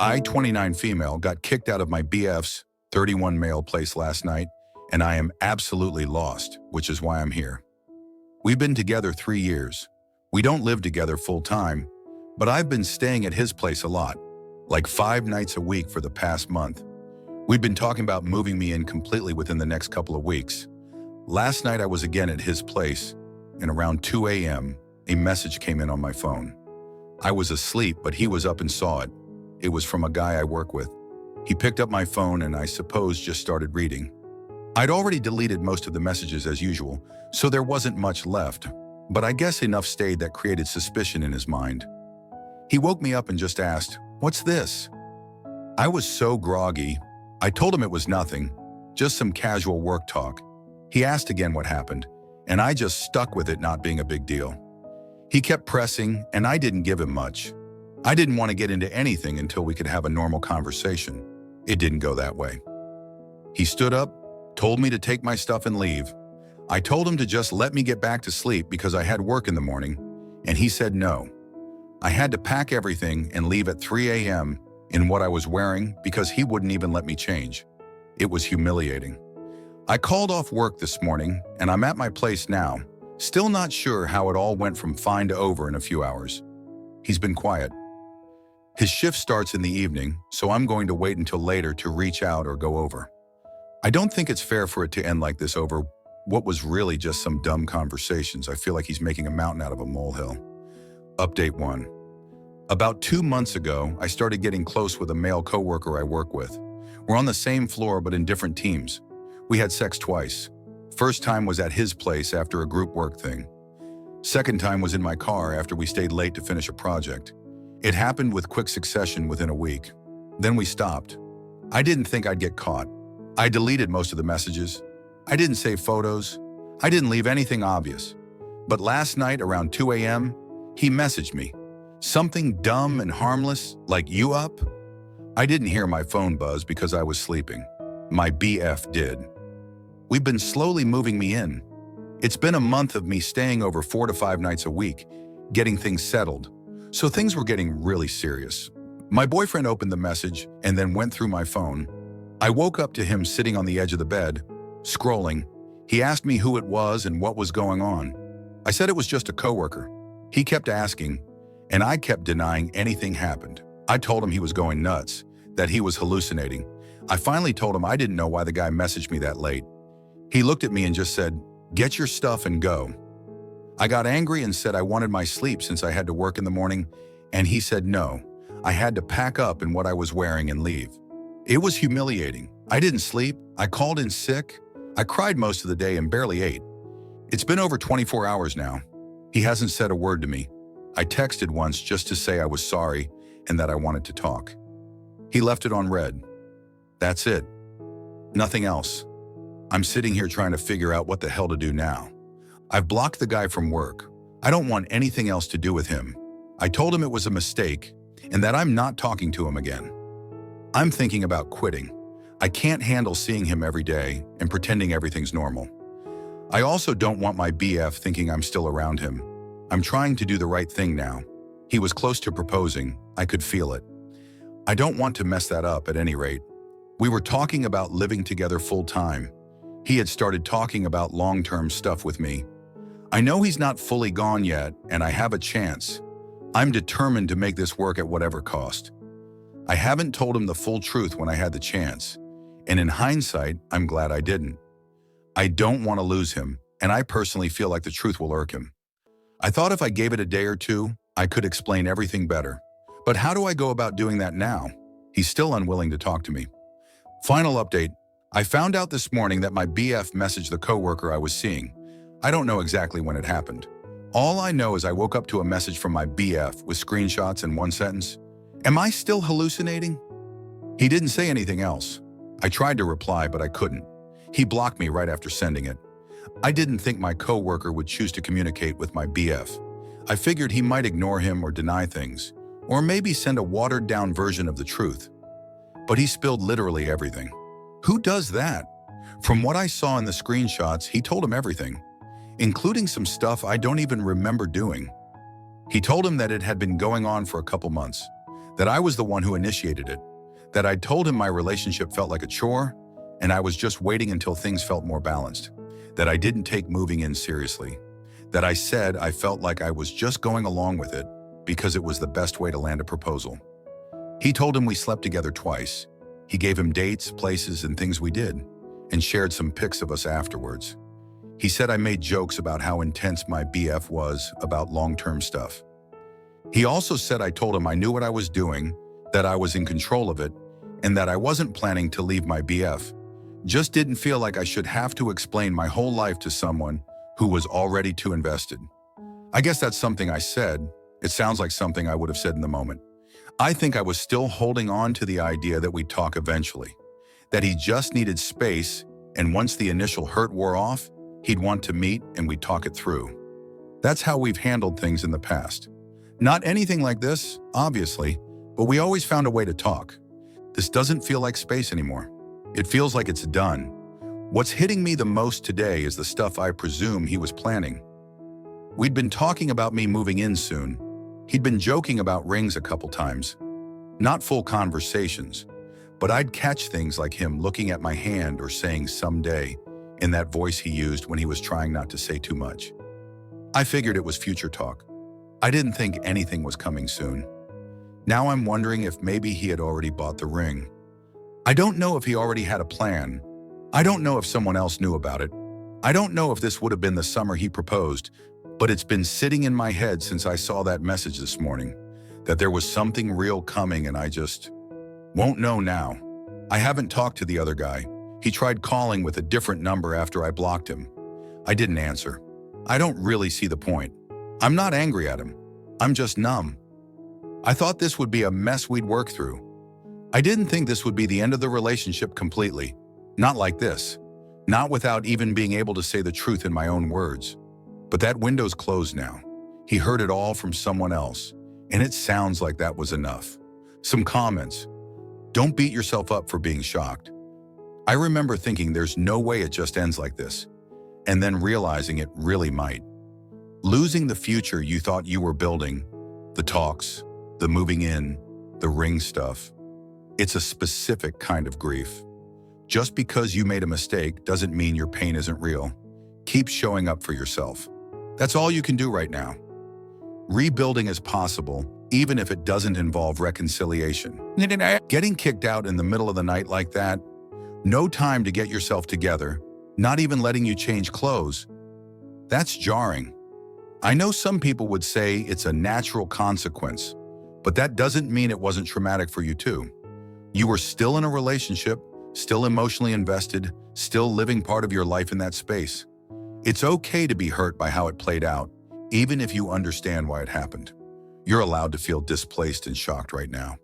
I, 29 female, got kicked out of my BF's 31 male place last night, and I am absolutely lost, which is why I'm here. We've been together 3 years. We don't live together full time, but I've been staying at his place a lot, like 5 nights a week for the past month. We've been talking about moving me in completely within the next couple of weeks. Last night I was again at his place, and around 2 a.m., a message came in on my phone. I was asleep, but he was up and saw it. It was from a guy I work with. He picked up my phone and I suppose just started reading. I'd already deleted most of the messages as usual, so there wasn't much left, but I guess enough stayed that created suspicion in his mind. He woke me up and just asked, "What's this?" I was so groggy. I told him it was nothing, just some casual work talk. He asked again what happened, and I just stuck with it not being a big deal. He kept pressing, and I didn't give him much. I didn't want to get into anything until we could have a normal conversation. It didn't go that way. He stood up, told me to take my stuff and leave. I told him to just let me get back to sleep because I had work in the morning, and he said no. I had to pack everything and leave at 3 a.m. in what I was wearing because he wouldn't even let me change. It was humiliating. I called off work this morning, and I'm at my place now, still not sure how it all went from fine to over in a few hours. He's been quiet. His shift starts in the evening, so I'm going to wait until later to reach out or go over. I don't think it's fair for it to end like this over what was really just some dumb conversations. I feel like he's making a mountain out of a molehill. Update 1. About 2 months ago, I started getting close with a male coworker I work with. We're on the same floor but in different teams. We had sex twice. First time was at his place after a group work thing. Second time was in my car after we stayed late to finish a project. It happened with quick succession within a week. Then we stopped. I didn't think I'd get caught. I deleted most of the messages. I didn't save photos. I didn't leave anything obvious. But last night around 2 a.m., he messaged me. Something dumb and harmless, like "You up?" I didn't hear my phone buzz because I was sleeping. My BF did. We've been slowly moving me in. It's been a month of me staying over 4 to 5 nights a week, getting things settled. So things were getting really serious. My boyfriend opened the message and then went through my phone. I woke up to him sitting on the edge of the bed, scrolling. He asked me who it was and what was going on. I said it was just a coworker. He kept asking, and I kept denying anything happened. I told him he was going nuts, that he was hallucinating. I finally told him I didn't know why the guy messaged me that late. He looked at me and just said, "Get your stuff and go." I got angry and said I wanted my sleep since I had to work in the morning, and he said no. I had to pack up in what I was wearing and leave. It was humiliating. I didn't sleep. I called in sick. I cried most of the day and barely ate. It's been over 24 hours now. He hasn't said a word to me. I texted once just to say I was sorry and that I wanted to talk. He left it on read. That's it. Nothing else. I'm sitting here trying to figure out what the hell to do now. I've blocked the guy from work. I don't want anything else to do with him. I told him it was a mistake and that I'm not talking to him again. I'm thinking about quitting. I can't handle seeing him every day and pretending everything's normal. I also don't want my BF thinking I'm still around him. I'm trying to do the right thing now. He was close to proposing. I could feel it. I don't want to mess that up at any rate. We were talking about living together full time. He had started talking about long-term stuff with me. I know he's not fully gone yet, and I have a chance. I'm determined to make this work at whatever cost. I haven't told him the full truth when I had the chance, and in hindsight, I'm glad I didn't. I don't want to lose him, and I personally feel like the truth will irk him. I thought if I gave it a day or two, I could explain everything better. But how do I go about doing that now? He's still unwilling to talk to me. Final update. I found out this morning that my BF messaged the coworker I was seeing. I don't know exactly when it happened. All I know is I woke up to a message from my BF with screenshots and one sentence. Am I still hallucinating? He didn't say anything else. I tried to reply, but I couldn't. He blocked me right after sending it. I didn't think my coworker would choose to communicate with my BF. I figured he might ignore him or deny things, or maybe send a watered-down version of the truth. But he spilled literally everything. Who does that? From what I saw in the screenshots, he told him everything, including some stuff I don't even remember doing. He told him that it had been going on for a couple months, that I was the one who initiated it, that I'd told him my relationship felt like a chore, and I was just waiting until things felt more balanced, that I didn't take moving in seriously, that I said I felt like I was just going along with it because it was the best way to land a proposal. He told him we slept together twice. He gave him dates, places, and things we did, and shared some pics of us afterwards. He said I made jokes about how intense my BF was about long-term stuff. He also said I told him I knew what I was doing, that I was in control of it, and that I wasn't planning to leave my BF. Just didn't feel like I should have to explain my whole life to someone who was already too invested. I guess that's something I said. It sounds like something I would have said in the moment. I think I was still holding on to the idea that we'd talk eventually, that he just needed space, and once the initial hurt wore off, he'd want to meet and we'd talk it through. That's how we've handled things in the past. Not anything like this, obviously, but we always found a way to talk. This doesn't feel like space anymore. It feels like it's done. What's hitting me the most today is the stuff I presume he was planning. We'd been talking about me moving in soon. He'd been joking about rings a couple times. Not full conversations, but I'd catch things like him looking at my hand or saying someday in that voice he used when he was trying not to say too much. I figured it was future talk. I didn't think anything was coming soon. Now I'm wondering if maybe he had already bought the ring. I don't know if he already had a plan. I don't know if someone else knew about it. I don't know if this would have been the summer he proposed, but it's been sitting in my head since I saw that message this morning, that there was something real coming and I just won't know now. I haven't talked to the other guy. He tried calling with a different number after I blocked him. I didn't answer. I don't really see the point. I'm not angry at him. I'm just numb. I thought this would be a mess we'd work through. I didn't think this would be the end of the relationship completely. Not like this. Not without even being able to say the truth in my own words. But that window's closed now. He heard it all from someone else, and it sounds like that was enough. Some comments. Don't beat yourself up for being shocked. I remember thinking there's no way it just ends like this, and then realizing it really might. Losing the future you thought you were building, the talks, the moving in, the ring stuff. It's a specific kind of grief. Just because you made a mistake doesn't mean your pain isn't real. Keep showing up for yourself. That's all you can do right now. Rebuilding is possible, even if it doesn't involve reconciliation. Getting kicked out in the middle of the night like that, no time to get yourself together, not even letting you change clothes, that's jarring. I know some people would say it's a natural consequence, but that doesn't mean it wasn't traumatic for you too. You were still in a relationship, still emotionally invested, still living part of your life in that space. It's okay to be hurt by how it played out, even if you understand why it happened. You're allowed to feel displaced and shocked right now.